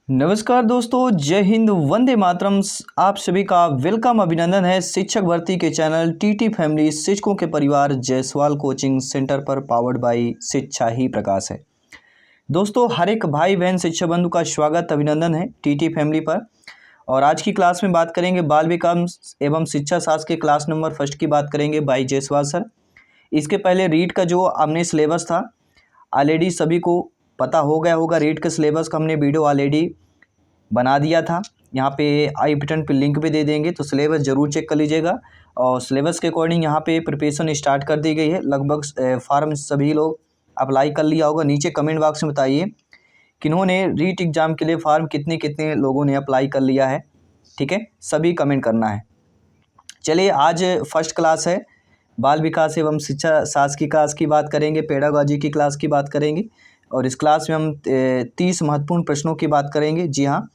नमस्कार दोस्तों, जय हिंद, वंदे मातरम। आप सभी का वेलकम, अभिनंदन है शिक्षक भर्ती के चैनल टीटी फैमिली शिक्षकों के परिवार जायसवाल कोचिंग सेंटर पर, पावर्ड बाय शिक्षा ही प्रकाश है। दोस्तों, हर एक भाई बहन शिक्षक बंधु का स्वागत, अभिनंदन है टीटी फैमिली पर। और आज की क्लास में बात करेंगे बाल विकास एवं शिक्षा शास्त्र के क्लास नंबर फर्स्ट की बात करेंगे बाई जायसवाल सर। इसके पहले रीड का जो हमने सिलेबस था ऑलरेडी सभी को पता हो गया होगा। रीड के सिलेबस का हमने वीडियो ऑलरेडी बना दिया था, यहाँ पे आई बटन पे लिंक भी दे देंगे, तो सिलेबस ज़रूर चेक कर लीजिएगा। और सिलेबस के अकॉर्डिंग यहाँ पे प्रिपरेशन स्टार्ट कर दी गई है। लगभग फार्म सभी लोग अप्लाई कर लिया होगा। नीचे कमेंट बॉक्स में बताइए किन्होंने रीट एग्ज़ाम के लिए फार्म कितने कितने लोगों ने अप्लाई कर लिया है। ठीक है, सभी कमेंट करना है। चलिए, आज फर्स्ट क्लास है, बाल विकास एवं शिक्षा शास्त्र की क्लास की बात करेंगे, पेडागॉजी की क्लास की बात करेंगे। और इस क्लास में हम 30 महत्वपूर्ण प्रश्नों की बात करेंगे। जी हाँ,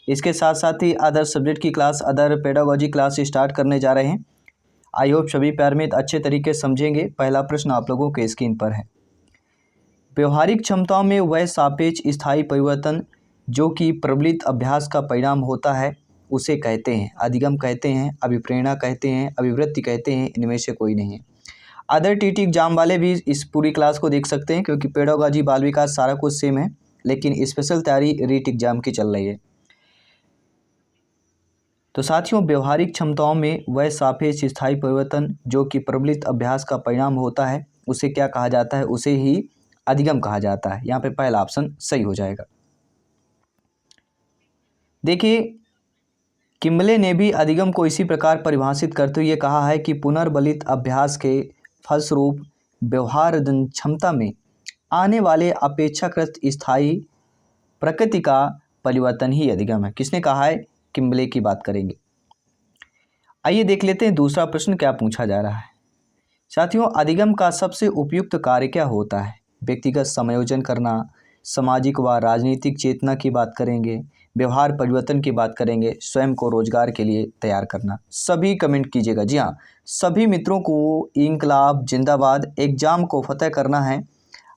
इसके साथ साथ ही अदर सब्जेक्ट की class, other pedagogy class start करने जा रहे हैं। आई होप सभी प्यार में अच्छे तरीके से समझेंगे। पहला प्रश्न आप लोगों के स्क्रीन पर है। व्यवहारिक क्षमताओं में वह सापेक्ष स्थायी परिवर्तन जो कि प्रबलित अभ्यास का परिणाम होता है उसे कहते हैं। अधिगम कहते हैं, अभिप्रेरणा कहते हैं, अभिवृत्ति कहते हैं, इनमें से कोई नहीं है। अदर टीटी एग्जाम वाले भी इस पूरी क्लास को देख सकते हैं, क्योंकि पेडागॉजी, बाल विकास सारा कुछ सेम है, लेकिन स्पेशल तैयारी रीट एग्जाम की चल रही है। तो साथियों, व्यवहारिक क्षमताओं में वह सापेक्ष स्थायी परिवर्तन जो कि प्रबलित अभ्यास का परिणाम होता है उसे क्या कहा जाता है? उसे ही अधिगम कहा जाता है। यहाँ पे पहला ऑप्शन सही हो जाएगा। देखिए, किम्बले ने भी अधिगम को इसी प्रकार परिभाषित करते हुए कहा है कि पुनर्बलित अभ्यास के फलस्वरूप व्यवहार क्षमता में आने वाले अपेक्षाकृत स्थायी प्रकृति का परिवर्तन ही अधिगम है। किसने कहा है? किम्बले की बात करेंगे। आइए देख लेते हैं दूसरा प्रश्न क्या पूछा जा रहा है। साथियों, अधिगम का सबसे उपयुक्त कार्य क्या होता है? व्यक्तिगत समायोजन करना, सामाजिक व राजनीतिक चेतना की बात करेंगे, व्यवहार परिवर्तन की बात करेंगे, स्वयं को रोजगार के लिए तैयार करना। सभी कमेंट कीजिएगा। जी हाँ, सभी मित्रों को इंकलाब जिंदाबाद। एग्जाम को फतेह करना है,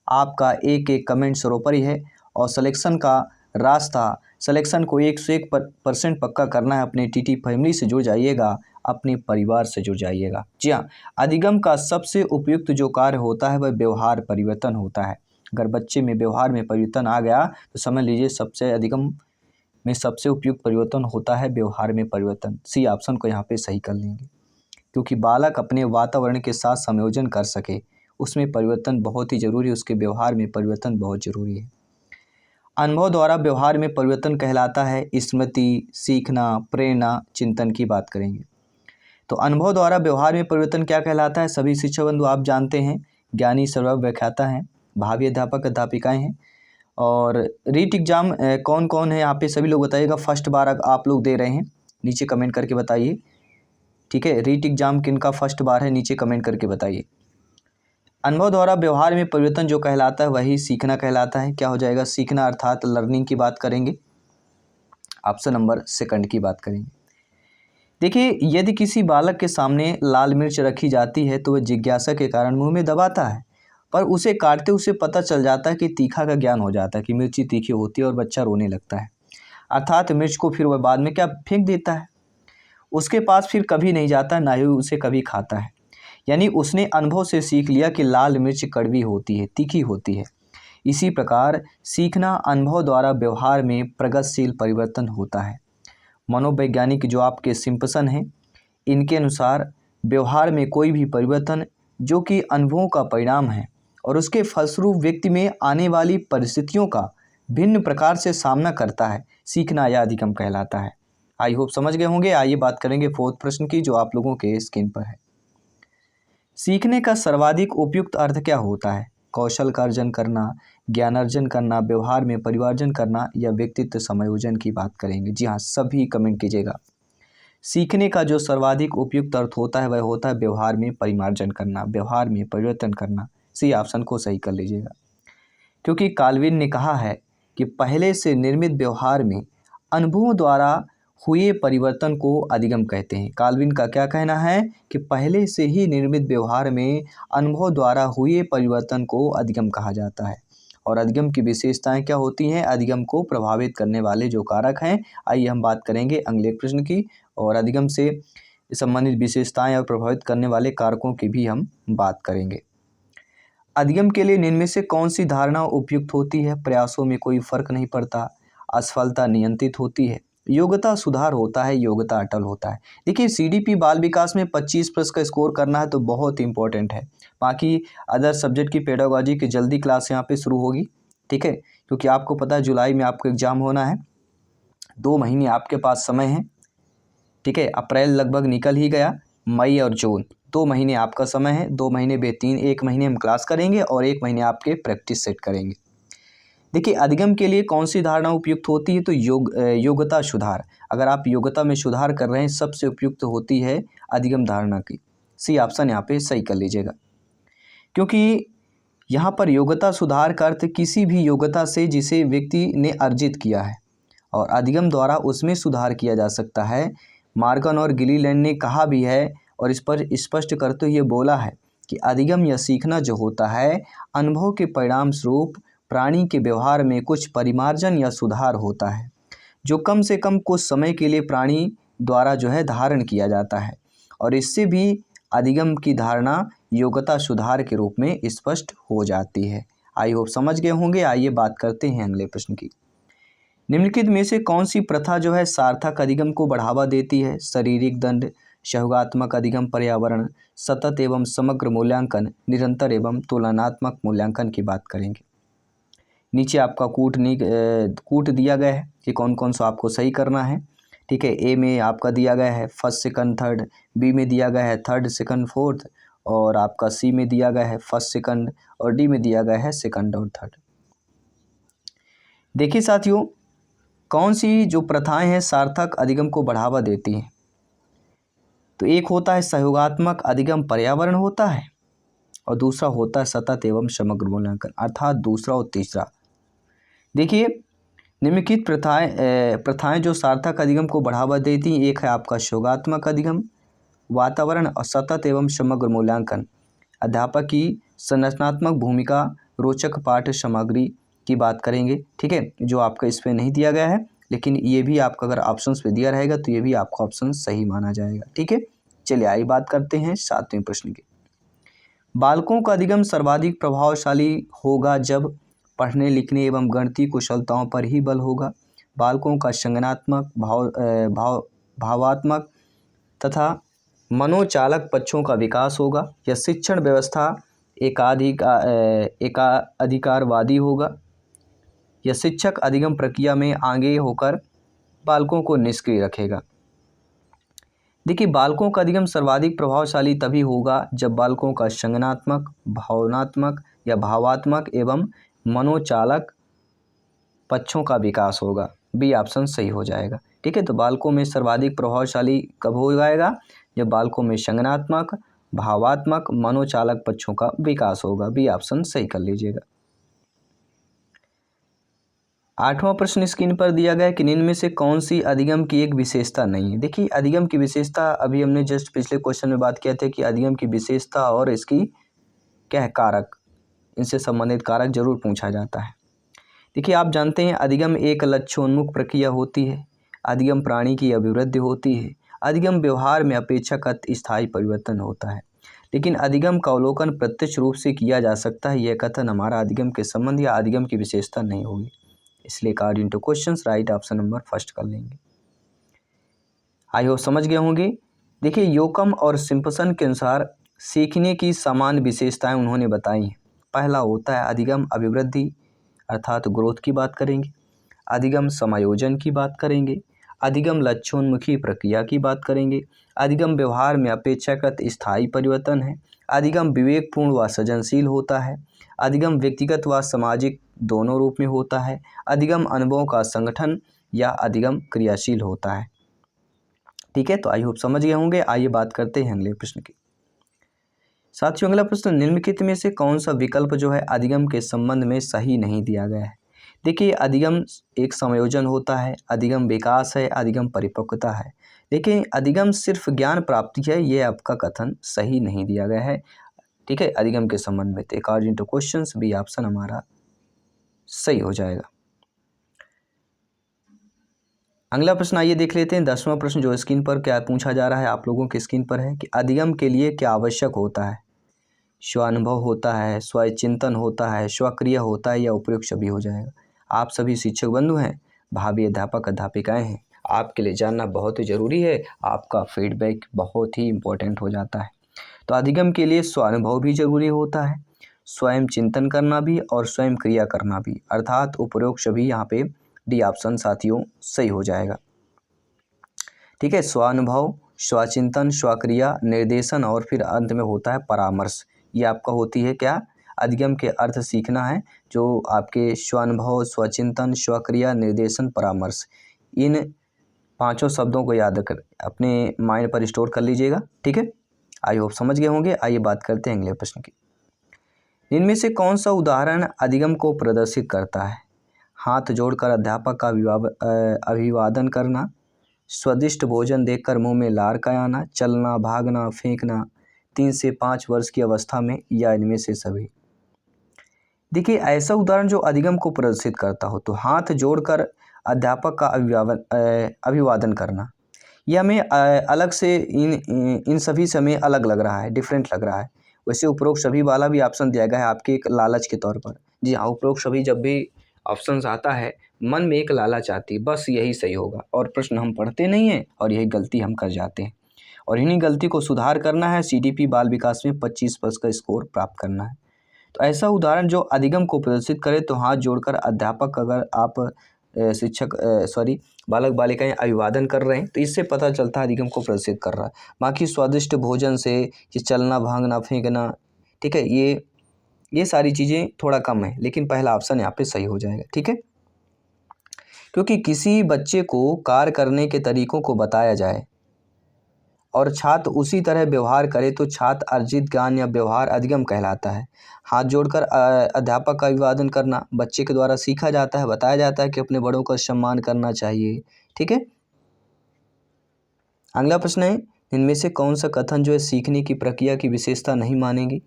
आपका एक एक कमेंट सरोपरि है। और सिलेक्शन का रास्ता, सिलेक्शन को 101% पक्का करना है। अपने टीटी फैमिली से जुड़ जाइएगा, अपने परिवार से जुड़ जाइएगा। जी हाँ, अधिगम का सबसे उपयुक्त जो कार्य होता है वह व्यवहार परिवर्तन होता है। अगर बच्चे में व्यवहार में परिवर्तन आ गया तो समझ लीजिए सबसे अधिगम में सबसे उपयुक्त परिवर्तन होता है व्यवहार में परिवर्तन। सी ऑप्शन को यहाँ पे सही कर लेंगे, क्योंकि बालक अपने वातावरण के साथ संयोजन कर सके, उसमें परिवर्तन बहुत ही जरूरी है, उसके व्यवहार में परिवर्तन बहुत जरूरी है। अनुभव द्वारा व्यवहार में परिवर्तन कहलाता है स्मृति, सीखना, प्रेरणा, चिंतन की बात करेंगे। तो अनुभव द्वारा व्यवहार में परिवर्तन क्या कहलाता है? सभी शिक्षक बंधु आप जानते हैं, ज्ञानी सर्वज्ञ व्याख्याता हैं, भावी अध्यापक अध्यापिकाएं हैं। और रीट एग्जाम कौन कौन है यहाँ पे सभी लोग बताइएगा। फर्स्ट बार आप लोग दे रहे हैं, नीचे कमेंट करके बताइए। ठीक है, रीट एग्जाम किनका फर्स्ट बार है, नीचे कमेंट करके बताइए। अनुभव द्वारा व्यवहार में परिवर्तन जो कहलाता है वही सीखना कहलाता है। क्या हो जाएगा? सीखना, अर्थात लर्निंग की बात करेंगे। ऑप्शन नंबर सेकंड की बात करेंगे। देखिए, यदि किसी बालक के सामने लाल मिर्च रखी जाती है तो वह जिज्ञासा के कारण मुंह में दबाता है, पर उसे काटते उसे पता चल जाता है कि तीखा का ज्ञान हो जाता है कि मिर्ची तीखी होती है, और बच्चा रोने लगता है। अर्थात मिर्च को फिर वह बाद में क्या फेंक देता है, उसके पास फिर कभी नहीं जाता, ना ही उसे कभी खाता है। यानी उसने अनुभव से सीख लिया कि लाल मिर्च कड़वी होती है, तीखी होती है। इसी प्रकार सीखना, अनुभव द्वारा व्यवहार में प्रगतिशील परिवर्तन होता है। मनोवैज्ञानिक जो आपके सिम्पसन हैं, इनके अनुसार व्यवहार में कोई भी परिवर्तन जो कि अनुभवों का परिणाम है और उसके फलस्वरूप व्यक्ति में आने वाली परिस्थितियों का भिन्न प्रकार से सामना करता है, सीखना या अधिगम कहलाता है। आई होप समझ गए होंगे। आइए बात करेंगे फोर्थ प्रश्न की, जो आप लोगों के स्क्रीन पर है। सीखने का सर्वाधिक उपयुक्त अर्थ क्या होता है? कौशल का अर्जन करना, ज्ञान अर्जन करना, व्यवहार में परिवर्तन करना, या व्यक्तित्व समायोजन की बात करेंगे। जी हाँ, सभी कमेंट कीजिएगा। सीखने का जो सर्वाधिक उपयुक्त अर्थ होता है वह होता है व्यवहार में परिमार्जन करना, व्यवहार में परिवर्तन करना। सी ऑप्शन को सही कर लीजिएगा, क्योंकि काल्विन ने कहा है कि पहले से निर्मित व्यवहार में अनुभवों द्वारा हुए परिवर्तन को अधिगम कहते हैं। काल्विन का क्या कहना है कि पहले से ही निर्मित व्यवहार में अनुभव द्वारा हुए परिवर्तन को अधिगम कहा जाता है। और अधिगम की विशेषताएं क्या होती हैं, अधिगम को प्रभावित करने वाले जो कारक हैं। आइए हम बात करेंगे अगले प्रश्न की, और अधिगम से संबंधित विशेषताएं और प्रभावित करने वाले कारकों की भी हम बात करेंगे। अधिगम के लिए निम्न में से कौन सी धारणा उपयुक्त होती है, प्रयासों में कोई फर्क नहीं पड़ता, असफलता नियंत्रित होती है, योग्यता सुधार होता है, योग्यता अटल होता है। देखिए सीडीपी बाल विकास में 25+ का स्कोर करना है तो बहुत इंपॉर्टेंट है। बाकी अदर सब्जेक्ट की पेडागोजी की जल्दी क्लास यहाँ पे शुरू होगी, ठीक है, क्योंकि आपको पता है जुलाई में आपको एग्जाम होना है, 2 महीने आपके पास समय है, ठीक है। अप्रैल लगभग निकल ही गया, मई और जून 2 महीने आपका समय है, 2 महीने बेतीन, 1 महीने हम क्लास करेंगे और 1 महीने आपके प्रैक्टिस सेट करेंगे। देखिए अधिगम के लिए कौन सी धारणा उपयुक्त होती है, तो योग्यता सुधार। अगर आप योग्यता में सुधार कर रहे हैं सबसे उपयुक्त होती है अधिगम धारणा की। सी ऑप्शन यहाँ पे सही कर लीजिएगा, क्योंकि यहाँ पर योग्यता सुधार का अर्थ किसी भी योग्यता से जिसे व्यक्ति ने अर्जित किया है और अधिगम द्वारा उसमें सुधार किया जा सकता है। मार्गन और गिलीलैंड ने कहा भी है और इस पर स्पष्ट करते हुए बोला है कि अधिगम या सीखना जो होता है अनुभव के परिणाम स्वरूप प्राणी के व्यवहार में कुछ परिमार्जन या सुधार होता है, जो कम से कम कुछ समय के लिए प्राणी द्वारा जो है धारण किया जाता है, और इससे भी अधिगम की धारणा योग्यता सुधार के रूप में स्पष्ट हो जाती है। आई होप समझ गए होंगे। आइए बात करते हैं अगले प्रश्न की। निम्नलिखित में से कौन सी प्रथा जो है सार्थक अधिगम को बढ़ावा देती है, शारीरिक दंड, सहयोगात्मक अधिगम, पर्यावरण, सतत एवं समग्र मूल्यांकन, निरंतर एवं तुलनात्मक मूल्यांकन की बात करेंगे। नीचे आपका कूट दिया गया है कि कौन कौन सा आपको सही करना है, ठीक है। ए में आपका दिया गया है फर्स्ट सेकंड थर्ड, बी में दिया गया है थर्ड सेकंड फोर्थ, और आपका सी में दिया गया है फर्स्ट सेकंड, और डी में दिया गया है सेकंड और थर्ड। देखिए साथियों, कौन सी जो प्रथाएं हैं सार्थक अधिगम को बढ़ावा देती हैं, तो एक होता है सहयोगात्मक अधिगम पर्यावरण होता है, और दूसरा होता है सतत एवं समग्र मूल्यांकन, अर्थात दूसरा और तीसरा। देखिए निम्नलिखित प्रथाएं जो सार्थक अधिगम को बढ़ावा देती हैं, एक है आपका सहयोगात्मक अधिगम, वातावरण और सतत एवं समग्र मूल्यांकन, अध्यापक की संरचनात्मक भूमिका, रोचक पाठ्य सामग्री की बात करेंगे, ठीक है, जो आपका इस पे नहीं दिया गया है, लेकिन ये भी आपका अगर ऑप्शंस पे दिया रहेगा तो ये भी आपका ऑप्शन सही माना जाएगा, ठीक है। चलिए आइए बात करते हैं 7वें प्रश्न की। बालकों का अधिगम सर्वाधिक प्रभावशाली होगा जब पढ़ने लिखने एवं गणितीय कुशलताओं पर ही बल होगा। बालकों का संज्ञानात्मक भावात्मक तथा मनोचालक पक्षों का विकास होगा, या शिक्षण व्यवस्था एकाधिकारवादी होगा, या शिक्षक अधिगम प्रक्रिया में आगे होकर बालकों को निष्क्रिय रखेगा। देखिए बालकों का अधिगम सर्वाधिक प्रभावशाली तभी होगा जब बालकों का संज्ञानात्मक, भावनात्मक या भावात्मक एवं मनोचालक पक्षों का विकास होगा। बी ऑप्शन सही हो जाएगा, ठीक है। तो बालकों में सर्वाधिक प्रभावशाली कब हो जाएगा, जब बालकों में संज्ञानात्मक, भावात्मक, मनोचालक पक्षों का विकास होगा। बी ऑप्शन सही कर लीजिएगा। 8वां प्रश्न स्क्रीन पर दिया गया है कि निम्न में से कौन सी अधिगम की एक विशेषता नहीं है। देखिए अधिगम की विशेषता अभी हमने जस्ट पिछले क्वेश्चन में बात किया था कि अधिगम की विशेषता और इसकी क्या है कारक, इनसे संबंधित कारक जरूर पूछा जाता है। देखिए आप जानते हैं अधिगम एक लक्ष्योन्मुख प्रक्रिया होती है, अधिगम प्राणी की अभिवृद्धि होती है, अधिगम व्यवहार में अपेक्षाकृत स्थायी परिवर्तन होता है, लेकिन अधिगम का अवलोकन प्रत्यक्ष रूप से किया जा सकता है। यह कथन हमारा अधिगम के संबंध या अधिगम की विशेषता नहीं होगी, इसलिए according to questions right option number first कर लेंगे। आई होप समझ गए होंगे। देखिए योकम और सिम्पसन के अनुसार सीखने की समान विशेषताएं उन्होंने बताई हैं। पहला होता है अधिगम अभिवृद्धि अर्थात ग्रोथ की बात करेंगे, अधिगम समायोजन की बात करेंगे, अधिगम लक्ष्योन्मुखी प्रक्रिया की बात करेंगे, अधिगम व्यवहार में अपेक्षाकृत स्थायी परिवर्तन है, अधिगम विवेकपूर्ण व सृजनशील होता है, अधिगम व्यक्तिगत व सामाजिक दोनों रूप में होता है, अधिगम अनुभवों का संगठन या अधिगम क्रियाशील होता है, ठीक है। तो आई होप समझ गए होंगे। आइए बात करते हैं अगले प्रश्न की। साथियों अगला प्रश्न, निम्नलिखित में से कौन सा विकल्प जो है अधिगम के संबंध में सही नहीं दिया गया है। देखिए अधिगम एक संयोजन होता है, अधिगम विकास है, अधिगम परिपक्वता है, लेकिन अधिगम सिर्फ ज्ञान प्राप्ति है, ये आपका कथन सही नहीं दिया गया है, ठीक है, अधिगम के संबंध में। According to questions B option हमारा सही हो जाएगा। अगला प्रश्न आइए देख लेते हैं। 10वां प्रश्न जो स्क्रीन पर क्या पूछा जा रहा है आप लोगों के स्क्रीन पर है कि अधिगम के लिए क्या आवश्यक होता है। स्वानुभव होता है, स्वचिंतन होता है, स्वक्रिया होता है या उपयुक्त सभी हो जाएगा। आप सभी शिक्षक बंधु हैं, भावी अध्यापक अध्यापिकाएं हैं, आपके लिए जानना बहुत ही ज़रूरी है। आपका फीडबैक बहुत ही इम्पोर्टेंट हो जाता है। तो अधिगम के लिए स्वानुभव भी जरूरी होता है, स्वयं चिंतन करना भी और स्वयं क्रिया करना भी, अर्थात उपरोक्त सभी यहाँ पे डी ऑप्शन साथियों सही हो जाएगा। ठीक है, स्वानुभव, स्वचिंतन, स्वक्रिया, निर्देशन और फिर अंत में होता है परामर्श। ये आपका होती है क्या, अधिगम के अर्थ सीखना है जो आपके स्वानुभव, स्वचिंतन, स्वक्रिया, निर्देशन, परामर्श, इन 5 शब्दों को याद कर अपने माइंड पर स्टोर कर लीजिएगा। ठीक है, आई होप समझ गए होंगे। आइए बात करते हैं अगले प्रश्न की। इनमें से कौन सा उदाहरण अधिगम को प्रदर्शित करता है। हाथ जोड़कर अध्यापक का अभिवादन करना, स्वादिष्ट भोजन देखकर मुंह में लार का आना, चलना, भागना, फेंकना 3 से 5 वर्ष की अवस्था में, या इनमें से सभी। देखिए, ऐसा उदाहरण जो अधिगम को प्रदर्शित करता हो तो हाथ जोड़कर अध्यापक का अभिवादन करना, यह हमें अलग से इन सभी से हमें अलग लग रहा है, डिफरेंट लग रहा है। वैसे उपरोक्त सभी वाला भी ऑप्शन दिया गया है आपके एक लालच के तौर पर। जी हाँ, उपरोक्त सभी जब भी ऑप्शन आता है मन में एक लालच आती है, बस यही सही होगा, और प्रश्न हम पढ़ते नहीं हैं और यही गलती हम कर जाते हैं, और इन्हीं गलती को सुधार करना है। CDP बाल विकास में 25+ का स्कोर प्राप्त करना है। तो ऐसा उदाहरण जो अधिगम को प्रदर्शित करे तो हाथ जोड़कर अध्यापक, अगर आप बालक बालिकाएं अभिवादन कर रहे हैं तो इससे पता चलता है अधिगम को प्रदर्शित कर रहा है। बाकी स्वादिष्ट भोजन से कि चलना, भागना, फेंकना, ठीक है, ये सारी चीज़ें थोड़ा कम है, लेकिन पहला ऑप्शन यहाँ पे सही हो जाएगा। ठीक है, क्योंकि किसी बच्चे को कार्य करने के तरीकों को बताया जाए और छात्र उसी तरह व्यवहार करे तो छात्र अर्जित ज्ञान या व्यवहार अधिगम कहलाता है। हाथ जोड़कर अध्यापक का अभिवादन करना बच्चे के द्वारा सीखा जाता है, बताया जाता है कि अपने बड़ों का सम्मान करना चाहिए। ठीक है, अगला प्रश्न है, इनमें से कौन सा कथन जो है सीखने की प्रक्रिया की विशेषता नहीं मानेंगे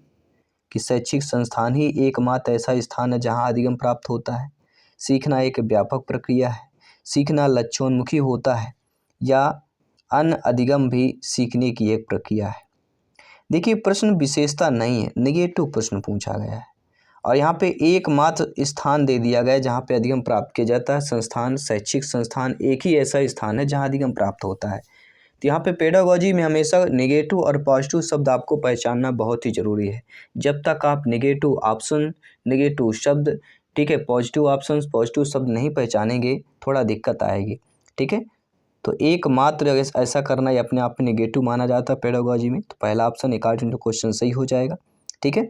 कि शैक्षिक संस्थान ही एकमात्र ऐसा स्थान है जहाँ अधिगम प्राप्त होता है। सीखना एक व्यापक प्रक्रिया है, सीखना लक्ष्योन्मुखी होता है, या अन्य अधिगम भी सीखने की एक प्रक्रिया है। देखिए, प्रश्न विशेषता नहीं है, नेगेटिव प्रश्न पूछा गया है और यहाँ पे एकमात्र स्थान दे दिया गया है जहाँ पे अधिगम प्राप्त किया जाता है। संस्थान, शैक्षिक संस्थान एक ही ऐसा स्थान है जहाँ अधिगम प्राप्त होता है। तो यहाँ पे पेडागोजी में हमेशा नेगेटिव और पॉजिटिव शब्द आपको पहचानना बहुत ही ज़रूरी है। जब तक आप नेगेटिव ऑप्शन, नेगेटिव शब्द, ठीक है, पॉजिटिव ऑप्शन, पॉजिटिव शब्द नहीं पहचानेंगे थोड़ा दिक्कत आएगी। ठीक है, तो एकमात्र ऐसा करना ये अपने आप में नेगेटिव माना जाता है पेडागोजी में। तो पहला ऑप्शन अकॉर्डिंग टू क्वेश्चन सही हो जाएगा। ठीक है,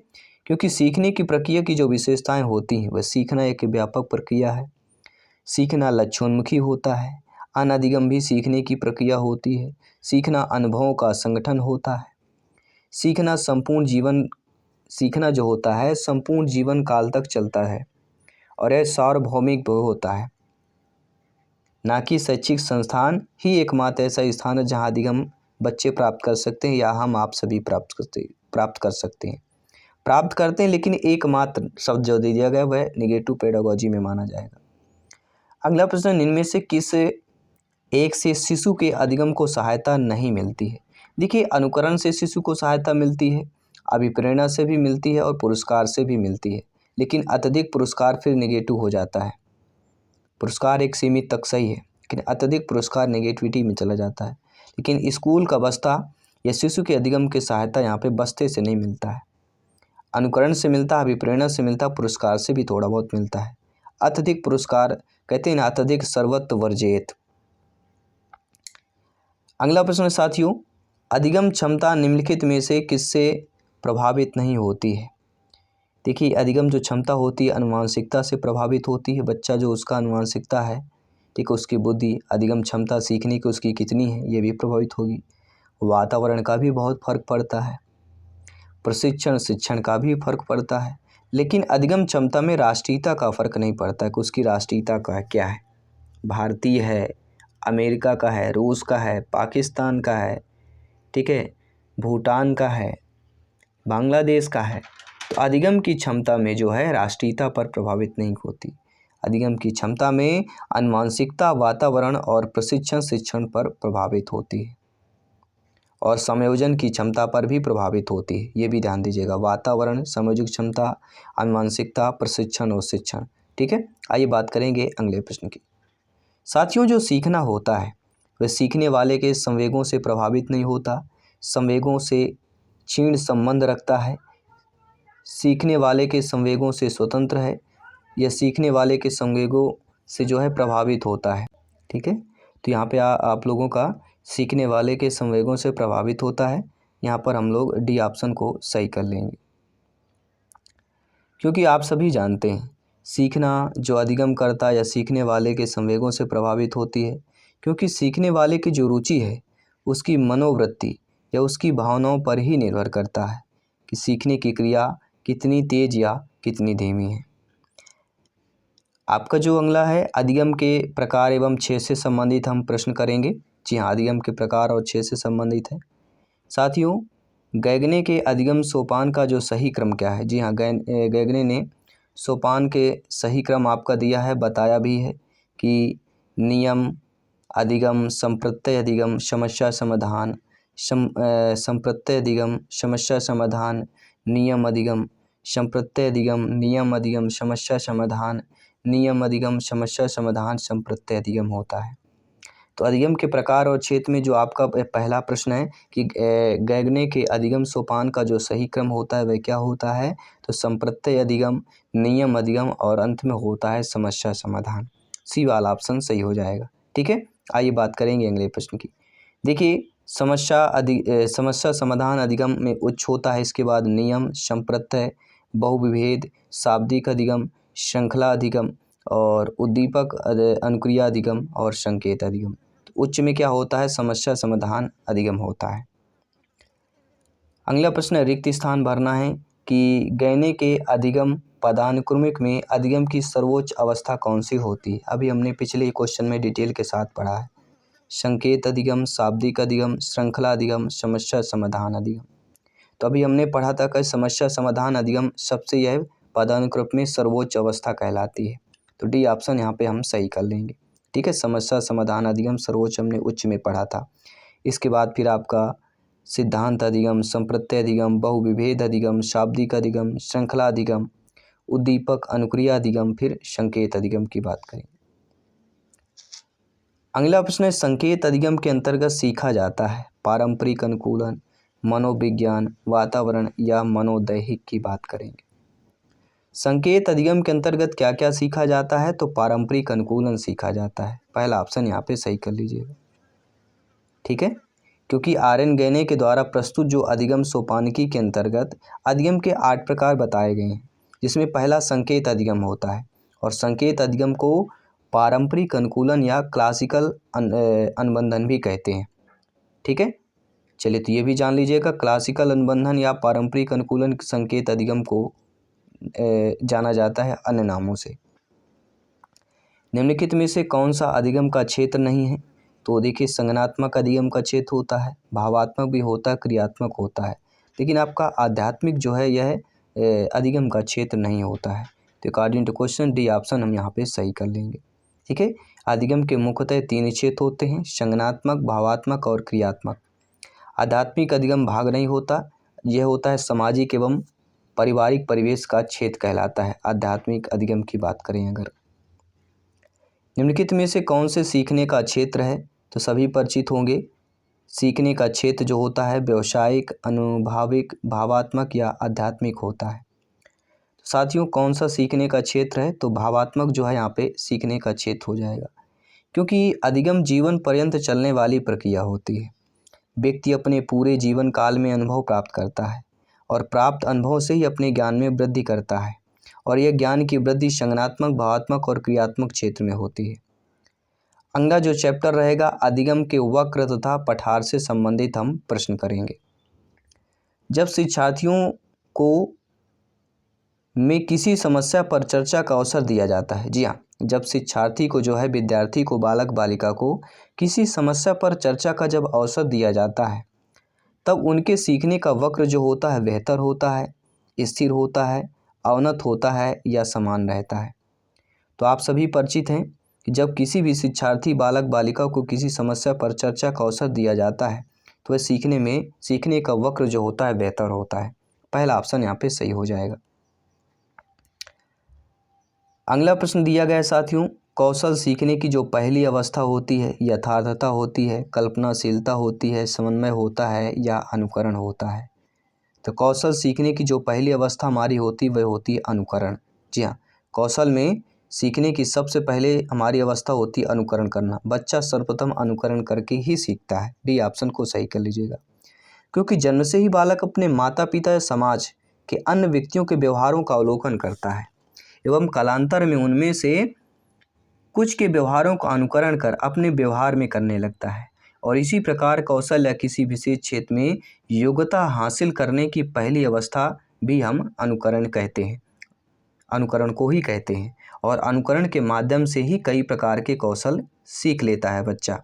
क्योंकि सीखने की प्रक्रिया की जो विशेषताएं होती हैं वह सीखना एक व्यापक प्रक्रिया है, सीखना लक्ष्योन्मुखी होता है, अनधिगम भी सीखने की प्रक्रिया होती है, सीखना अनुभवों का संगठन होता है, सीखना जो होता है संपूर्ण जीवन काल तक चलता है, और यह सार्वभौमिक होता है, ना कि शैक्षिक संस्थान ही एकमात्र ऐसा स्थान है जहाँ अधिगम बच्चे प्राप्त कर सकते हैं या हम आप सभी प्राप्त करते हैं, लेकिन एकमात्र शब्द जो दे दिया गया वह निगेटिव पेडागोजी में माना जाएगा। अगला प्रश्न, इनमें से किस एक से शिशु के अधिगम को सहायता नहीं मिलती है। देखिए, अनुकरण से शिशु को सहायता मिलती है, अभिप्रेरणा से भी मिलती है और पुरस्कार से भी मिलती है, लेकिन अत्यधिक पुरस्कार फिर नेगेटिव हो जाता है। पुरस्कार एक सीमित तक सही है, लेकिन अत्यधिक पुरस्कार नेगेटिविटी में चला जाता है। लेकिन स्कूल का बस्ता या शिशु के अधिगम की सहायता यहाँ पे बस्ते से नहीं मिलता है, अनुकरण से मिलता है, अभिप्रेरणा से मिलता है, पुरस्कार से भी थोड़ा बहुत मिलता है। अत्यधिक पुरस्कार कहते हैं ना, अत्यधिक सर्वत्र वर्जेत। अगला प्रश्न साथियों, अधिगम क्षमता निम्नलिखित में से किससे प्रभावित नहीं होती है। देखिए, अधिगम जो क्षमता होती है अनुवांशिकता से प्रभावित होती है। बच्चा जो उसका अनुवांशिकता है, ठीक है, उसकी बुद्धि, अधिगम क्षमता सीखने की उसकी कितनी है ये भी प्रभावित होगी। वातावरण का भी बहुत फर्क पड़ता है, प्रशिक्षण शिक्षण का भी फर्क पड़ता है, लेकिन अधिगम क्षमता में राष्ट्रीयता का फर्क नहीं पड़ता है कि उसकी राष्ट्रीयता का क्या है, भारतीय है, अमेरिका का है, रूस का है, पाकिस्तान का है, ठीक है, भूटान का है, बांग्लादेश का है। तो अधिगम की क्षमता में जो है राष्ट्रीयता पर प्रभावित नहीं होती। अधिगम की क्षमता में आनुवांशिकता, वातावरण और प्रशिक्षण शिक्षण पर प्रभावित होती है और समायोजन की क्षमता पर भी प्रभावित होती है। ये भी ध्यान दीजिएगा, वातावरण, समायोजिक क्षमता, आनुवांशिकता, प्रशिक्षण और शिक्षण। ठीक है, आइए बात करेंगे अगले प्रश्न की। साथियों, जो सीखना होता है वह सीखने वाले के संवेगों से प्रभावित नहीं होता, संवेगों से क्षीण संबंध रखता है, सीखने वाले के संवेगों से स्वतंत्र है, यह सीखने वाले के संवेगों से जो है प्रभावित होता है। ठीक है, तो यहाँ पे आप लोगों का सीखने वाले के संवेगों से प्रभावित होता है, यहाँ पर हम लोग डी ऑप्शन को सही कर लेंगे। क्योंकि आप सभी जानते हैं सीखना जो अधिगम करता या सीखने वाले के संवेगों से प्रभावित होती है, क्योंकि सीखने वाले की जो रुचि है उसकी मनोवृत्ति या उसकी भावनाओं पर ही निर्भर करता है कि सीखने की क्रिया कितनी तेज या कितनी धीमी है। आपका जो अगला है अधिगम के प्रकार एवं क्षेत्र से संबंधित हम प्रश्न करेंगे। जी हाँ, अधिगम के प्रकार और क्षेत्र से संबंधित है। साथियों, गैगने के अधिगम सोपान का जो सही क्रम क्या है? जी हाँ, गैगने ने सोपान के सही क्रम आपका दिया है, बताया भी है कि नियम, अधिगम, संप्रत्यय अधिगम, समस्या समाधान, संप्रत्यय अधिगम, समस्या समाधान, नियम अधिगम, संप्रत्यय अधिगम, नियम अधिगम, समस्या समाधान, नियम अधिगम, समस्या समाधान, संप्रत्यय अधिगम होता है। तो अधिगम के प्रकार और क्षेत्र में जो आपका पहला प्रश्न है कि गैगने के अधिगम सोपान का जो सही क्रम होता है वह क्या होता है? तो संप्रत्यय अधिगम, नियम अधिगम और अंत में होता है समस्या समाधान। सी वाला ऑप्शन सही हो जाएगा। ठीक है, आइए बात करेंगे अगले प्रश्न की। देखिए, समस्या समाधान अधिगम में उच्च होता है, इसके बाद नियम, संप्रत्यय, बहुविभेद, शाब्दिक अधिगम, श्रृंखला अधिगम और उद्दीपक अनुक्रिया अधिगम और संकेत अधिगम। तो उच्च में क्या होता है? समस्या समाधान अधिगम होता है। अगला प्रश्न रिक्त स्थान भरना है कि गैने के अधिगम पदानुक्रमिक में अधिगम की सर्वोच्च अवस्था कौन सी होती है? अभी हमने पिछले क्वेश्चन में डिटेल के साथ पढ़ा है। संकेत अधिगम, शाब्दिक अधिगम, श्रृंखला अधिगम, समस्या समाधान अधिगम। तो अभी हमने पढ़ा था कि समस्या समाधान अधिगम सबसे यह पदानुक्रम में सर्वोच्च अवस्था कहलाती है। तो डी ऑप्शन यहाँ पे हम सही कर लेंगे। ठीक है, समस्या समाधान अधिगम सर्वोच्च हमने उच्च में पढ़ा था। इसके बाद फिर आपका सिद्धांत अधिगम, संप्रत्यय अधिगम, बहुविभेद अधिगम, शाब्दिक अधिगम, श्रृंखला अधिगम, उद्दीपक अनुक्रिया अधिगम, फिर संकेत अधिगम की बात करेंगे। अगला प्रश्न है संकेत अधिगम के अंतर्गत सीखा जाता है पारंपरिक अनुकूलन, मनोविज्ञान, वातावरण या मनोदैहिक की बात करेंगे। संकेत अधिगम के अंतर्गत क्या क्या सीखा जाता है? तो पारंपरिक अनुकूलन सीखा जाता है। पहला ऑप्शन यहाँ पे सही कर लीजिएगा। ठीक है, क्योंकि आर.एन. गैने के द्वारा प्रस्तुत जो अधिगम सोपानिकी के अंतर्गत अधिगम के 8 प्रकार बताए गए हैं, जिसमें पहला संकेत अधिगम होता है और संकेत अधिगम को पारंपरिक अनुकूलन या क्लासिकल अनुबंधन भी कहते हैं। ठीक है, चलिए तो ये भी जान लीजिएगा, क्लासिकल अनुबंधन या पारंपरिक अनुकूलन संकेत अधिगम को जाना जाता है अन्य नामों से। निम्नलिखित में से कौन सा अधिगम का क्षेत्र नहीं है? तो देखिए, संज्ञानात्मक अधिगम का क्षेत्र होता है, भावात्मक भी होता है, क्रियात्मक होता है, लेकिन आपका आध्यात्मिक जो है यह अधिगम का क्षेत्र नहीं होता है। तो according to question D option हम यहाँ पे सही कर लेंगे। ठीक है, अधिगम के मुख्यतः 3 क्षेत्र होते हैं, संज्ञानात्मक, भावात्मक और क्रियात्मक। आध्यात्मिक अधिगम भाग नहीं होता, यह होता है सामाजिक एवं पारिवारिक परिवेश का क्षेत्र कहलाता है आध्यात्मिक अधिगम की बात करें अगर। निम्नलिखित में से कौन से सीखने का क्षेत्र है? तो सभी परिचित होंगे, सीखने का क्षेत्र जो होता है व्यावसायिक, अनुभविक, भावात्मक या आध्यात्मिक होता है। तो साथियों, कौन सा सीखने का क्षेत्र है? तो भावात्मक जो है यहाँ पे सीखने का क्षेत्र हो जाएगा, क्योंकि अधिगम जीवन पर्यंत चलने वाली प्रक्रिया होती है। व्यक्ति अपने पूरे जीवन काल में अनुभव प्राप्त करता है और प्राप्त अनुभव से ही अपने ज्ञान में वृद्धि करता है और यह ज्ञान की वृद्धि संज्ञानात्मक, भावात्मक और क्रियात्मक क्षेत्र में होती है। अगला जो चैप्टर रहेगा अधिगम के वक्र तथा पठार से संबंधित हम प्रश्न करेंगे। जब शिक्षार्थियों को में किसी समस्या पर चर्चा का अवसर दिया जाता है, जी हाँ, जब शिक्षार्थी को जो है विद्यार्थी को, बालक बालिका को किसी समस्या पर चर्चा का जब अवसर दिया जाता है, तब उनके सीखने का वक्र जो होता है बेहतर होता है, स्थिर होता है, अवनत होता है या समान रहता है। तो आप सभी परिचित हैं कि जब किसी भी शिक्षार्थी बालक बालिका को किसी समस्या पर चर्चा का अवसर दिया जाता है तो वह सीखने का वक्र जो होता है बेहतर होता है। पहला ऑप्शन यहाँ पे सही हो जाएगा। अगला प्रश्न दिया गया है साथियों, कौशल सीखने की जो पहली अवस्था होती है यथार्थता होती है, कल्पनाशीलता होती है, समन्वय होता है या अनुकरण होता है। तो कौशल सीखने की जो पहली अवस्था हमारी होती है वह होती है अनुकरण। जी हाँ, कौशल में सीखने की सबसे पहले हमारी अवस्था होती है अनुकरण करना। बच्चा सर्वप्रथम अनुकरण करके ही सीखता है। डी ऑप्शन को सही कर लीजिएगा। क्योंकि जन्म से ही बालक अपने माता पिता या समाज के अन्य व्यक्तियों के व्यवहारों का अवलोकन करता है एवं कालांतर में उनमें से कुछ के व्यवहारों का अनुकरण कर अपने व्यवहार में करने लगता है। और इसी प्रकार कौशल या किसी विशेष क्षेत्र में योग्यता हासिल करने की पहली अवस्था भी हम अनुकरण कहते हैं, अनुकरण को ही कहते हैं। और अनुकरण के माध्यम से ही कई प्रकार के कौशल सीख लेता है बच्चा।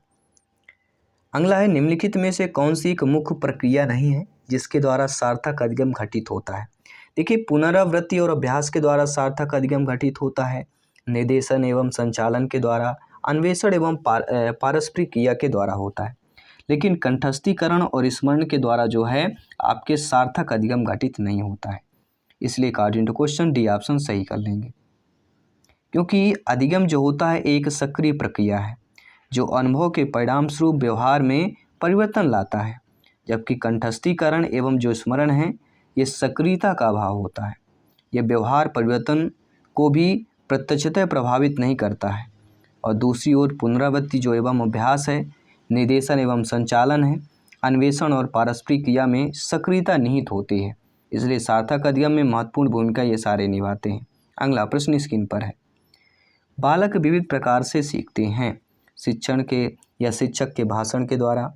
अगला है, निम्नलिखित में से कौन सी एक मुख्य प्रक्रिया नहीं है जिसके द्वारा सार्थक अधिगम घटित होता है। देखिए, पुनरावृत्ति और अभ्यास के द्वारा सार्थक अधिगम घटित होता है, निर्देशन एवं संचालन के द्वारा, अन्वेषण एवं पारस्परिक क्रिया के द्वारा होता है। लेकिन कंठस्थीकरण और स्मरण के द्वारा जो है आपके सार्थक अधिगम घटित नहीं होता है। इसलिए according to question D option सही कर लेंगे। क्योंकि अधिगम जो होता है एक सक्रिय प्रक्रिया है जो अनुभव के परिणाम स्वरूप व्यवहार में परिवर्तन लाता है, जबकि कंठस्थीकरण एवं जो स्मरण है ये सक्रियता का अभाव होता है। यह व्यवहार परिवर्तन को भी प्रत्यक्षतः प्रभावित नहीं करता है। और दूसरी ओर पुनरावृत्ति जो एवं अभ्यास है, निर्देशन एवं संचालन है, अन्वेषण और पारस्परिक क्रिया में सक्रियता निहित होती है। इसलिए सार्थक अधिगम में महत्वपूर्ण भूमिका ये सारे निभाते हैं। अगला प्रश्न स्क्रीन पर है, बालक विविध प्रकार से सीखते हैं। शिक्षण के या शिक्षक के भाषण के द्वारा,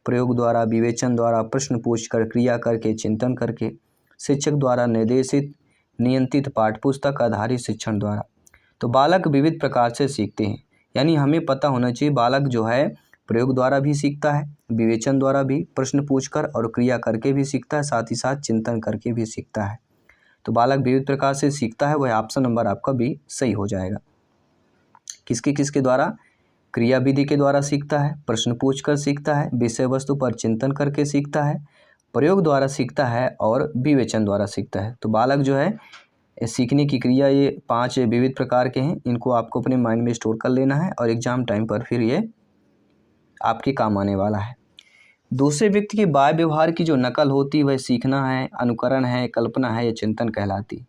प्रयोग द्वारा, विवेचन द्वारा, प्रश्न पूछकर, क्रिया करके, चिंतन करके, शिक्षक द्वारा निर्देशित नियंत्रित पाठ्यपुस्तक आधारित शिक्षण द्वारा। तो बालक विविध प्रकार से सीखते हैं, यानी हमें पता होना चाहिए बालक जो है प्रयोग द्वारा भी सीखता है, विवेचन द्वारा भी, प्रश्न पूछकर और क्रिया करके भी सीखता है, साथ ही साथ चिंतन करके भी सीखता है। तो बालक विविध प्रकार से सीखता है, वह ऑप्शन नंबर आपका भी सही हो जाएगा। किसके द्वारा? क्रिया विधि के द्वारा सीखता है, प्रश्न पूछकर सीखता है, विषय वस्तु पर चिंतन करके सीखता है, प्रयोग द्वारा सीखता है और विवेचन द्वारा सीखता है। तो बालक जो है सीखने की क्रिया ये 5 विविध प्रकार के हैं। इनको आपको अपने माइंड में स्टोर कर लेना है और एग्जाम टाइम पर फिर ये आपके काम आने वाला है। दूसरे व्यक्ति के बाह्य व्यवहार की जो नकल होती है वह सीखना है, अनुकरण है, कल्पना है या चिंतन कहलाती।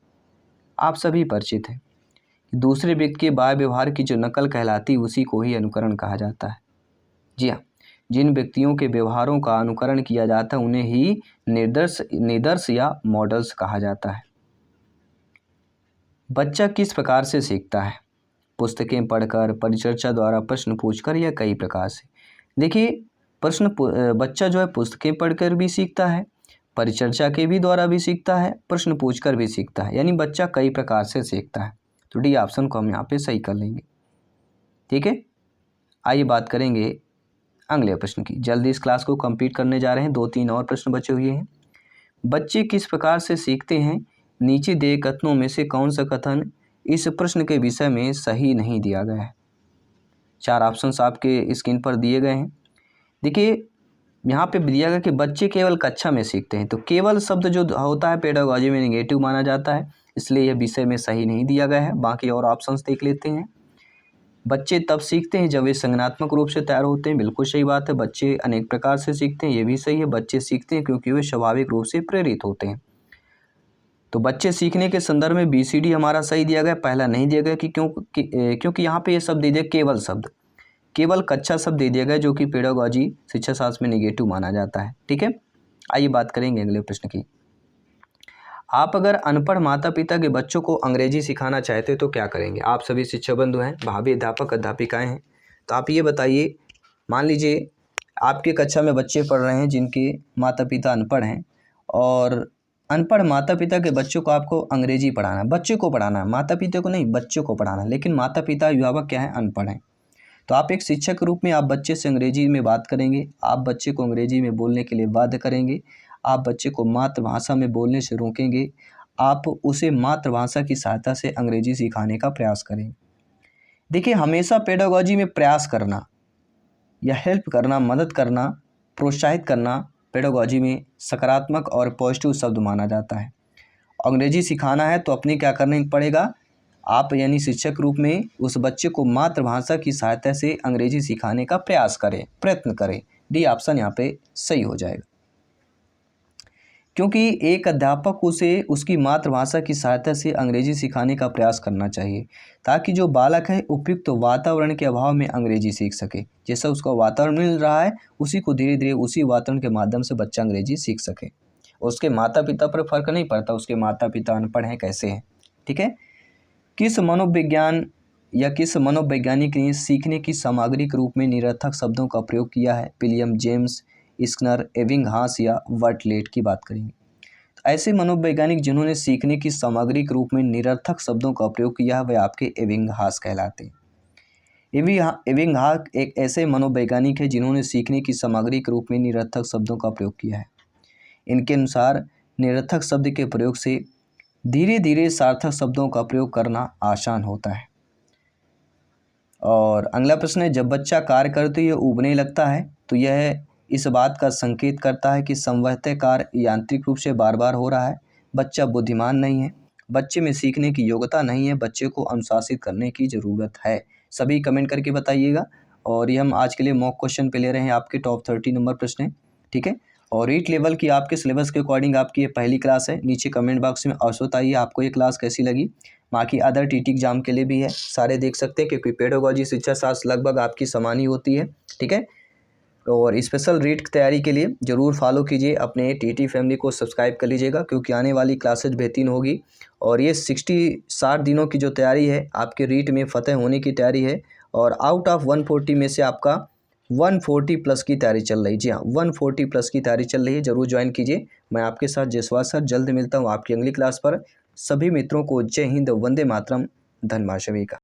आप सभी परिचित हैं, दूसरे व्यक्ति के बाह्य व्यवहार की जो नकल कहलाती उसी को ही अनुकरण कहा जाता है। जी हाँ, जिन व्यक्तियों के व्यवहारों का अनुकरण किया जाता है उन्हें ही निदर्श या मॉडल्स कहा जाता है। बच्चा किस प्रकार से सीखता है? पुस्तकें पढ़कर, परिचर्चा द्वारा, प्रश्न पूछकर या कई प्रकार से। देखिए, बच्चा जो है पुस्तकें पढ़कर भी सीखता है, परिचर्चा के भी द्वारा भी सीखता है, प्रश्न पूछकर भी सीखता है, यानी बच्चा कई प्रकार से सीखता है। तो डी ऑप्शन को हम यहाँ पे सही कर लेंगे। ठीक है, आइए बात करेंगे अगले प्रश्न की। जल्दी इस क्लास को कंप्लीट करने जा रहे हैं, 2-3 और प्रश्न बचे हुए हैं। बच्चे किस प्रकार से सीखते हैं? नीचे दिए कथनों में से कौन सा कथन इस प्रश्न के विषय में सही नहीं दिया गया है? 4 ऑप्शंस आपके स्क्रीन पर दिए गए हैं। देखिए, यहाँ पे दिया गया कि बच्चे केवल कक्षा में सीखते हैं। तो केवल शब्द जो होता है पेडागॉजी में नेगेटिव माना जाता है, इसलिए यह विषय में सही नहीं दिया गया है। बाकी और ऑप्शंस देख लेते हैं। बच्चे तब सीखते हैं जब वे संज्ञानात्मक रूप से तैयार होते हैं। बिल्कुल सही बात है। बच्चे अनेक प्रकार से सीखते हैं, ये भी सही है। बच्चे सीखते हैं क्योंकि वे स्वाभाविक रूप से प्रेरित होते हैं। तो बच्चे सीखने के संदर्भ में BCD हमारा सही दिया गया, पहला नहीं दिया गया कि क्योंकि यहाँ पे ये शब्द दे दिया केवल शब्द, केवल कच्चा शब्द दे दिया गया जो कि पेडागॉजी शिक्षा शास्त्र में नेगेटिव माना जाता है। ठीक है, आइए बात करेंगे अगले प्रश्न की। आप अगर अनपढ़ माता पिता के बच्चों को अंग्रेजी सिखाना चाहते तो क्या करेंगे? आप सभी शिक्षक बंधु हैं, भावी अध्यापक अध्यापिकाएं हैं, तो आप ये बताइए, मान लीजिए आपके कक्षा में बच्चे पढ़ रहे हैं जिनके माता पिता अनपढ़ हैं और अनपढ़ माता पिता के बच्चों को आपको अंग्रेजी पढ़ाना है। बच्चे को पढ़ाना है, माता पिता को नहीं, बच्चों को पढ़ाना है। लेकिन माता पिता अभिभावक क्या है? अनपढ़ हैं। तो आप एक शिक्षक के रूप में आप बच्चे से अंग्रेजी में बात करेंगे, आप बच्चे को अंग्रेजी में बोलने के लिए बाध्य करेंगे, आप बच्चे को मातृभाषा में बोलने से रोकेंगे, आप उसे मातृभाषा की सहायता से अंग्रेजी सिखाने का प्रयास करेंगे। देखिए, हमेशा पेडागोजी में प्रयास करना या हेल्प करना, मदद करना, प्रोत्साहित करना पेडागोजी में सकारात्मक और पॉजिटिव शब्द माना जाता है। अंग्रेजी सिखाना है तो अपने क्या करना पड़ेगा, आप यानी शिक्षक रूप में उस बच्चे को मातृभाषा की सहायता से अंग्रेजी सिखाने का प्रयास करें, प्रयत्न करें। डी ऑप्शन यहाँ पे सही हो जाएगा, क्योंकि एक अध्यापक उसे उसकी मातृभाषा की सहायता से अंग्रेजी सिखाने का प्रयास करना चाहिए, ताकि जो बालक है उपयुक्त वातावरण के अभाव में अंग्रेजी सीख सके। जैसा उसका वातावरण मिल रहा है उसी को धीरे धीरे उसी वातावरण के माध्यम से बच्चा अंग्रेजी सीख सके। उसके माता पिता पर फर्क नहीं पड़ता, उसके माता पिता अनपढ़ हैं कैसे हैं। ठीक है। किस मनोविज्ञान या किस मनोवैज्ञानिक ने सीखने की सामग्री के रूप में निरर्थक शब्दों का प्रयोग किया है? विलियम जेम्स, स्किनर, एबिंगहास या बर्टलेट की बात करेंगे। तो ऐसे मनोवैज्ञानिक जिन्होंने सीखने की सामग्री के रूप में निरर्थक शब्दों का प्रयोग किया है वह आपके एबिंगहास कहलाते हैं। एबिंगहास एक ऐसे मनोवैज्ञानिक है जिन्होंने सीखने की सामग्री के रूप में निरर्थक शब्दों का प्रयोग किया है। इनके अनुसार निरर्थक शब्द के प्रयोग से धीरे धीरे सार्थक शब्दों का प्रयोग करना आसान होता है। और अगला प्रश्न है, जब बच्चा कार्य करते हुए ऊबने लगता है तो यह इस बात का संकेत करता है कि संभवतः कार्य यांत्रिक रूप से बार बार हो रहा है। बच्चा बुद्धिमान नहीं है, बच्चे में सीखने की योग्यता नहीं है, बच्चे को अनुशासित करने की ज़रूरत है। सभी कमेंट करके बताइएगा। और ये हम आज के लिए मॉक क्वेश्चन पे ले रहे हैं, आपके टॉप 30 नंबर प्रश्न है। ठीक है। और 8 लेवल की आपके सिलेबस के अकॉर्डिंग आपकी ये पहली क्लास है। नीचे कमेंट बॉक्स में अवश्य बताइए आपको ये क्लास कैसी लगी। बाकी अदर टीटी एग्जाम के लिए भी है, सारे देख सकते हैं, क्योंकि पेडागोजी शिक्षा शास्त्र लगभग आपकी समान ही होती है। ठीक है। और स्पेशल रीट की तैयारी के लिए ज़रूर फॉलो कीजिए, अपने टीटी फैमिली को सब्सक्राइब कर लीजिएगा, क्योंकि आने वाली क्लासेज बेहतरीन होगी। और ये 60 दिनों की जो तैयारी है आपके रीट में फतेह होने की तैयारी है। और आउट ऑफ 140 में से आपका 140 प्लस की तैयारी चल रही। जी हाँ, 140 प्लस की तैयारी चल रही है, ज़रूर ज्वाइन कीजिए। मैं आपके साथ जयसवाल सर जल्द मिलता हूँ आपकी अगली क्लास पर। सभी मित्रों को जय हिंद, वंदे मातरम, धन्यवाद सभी का।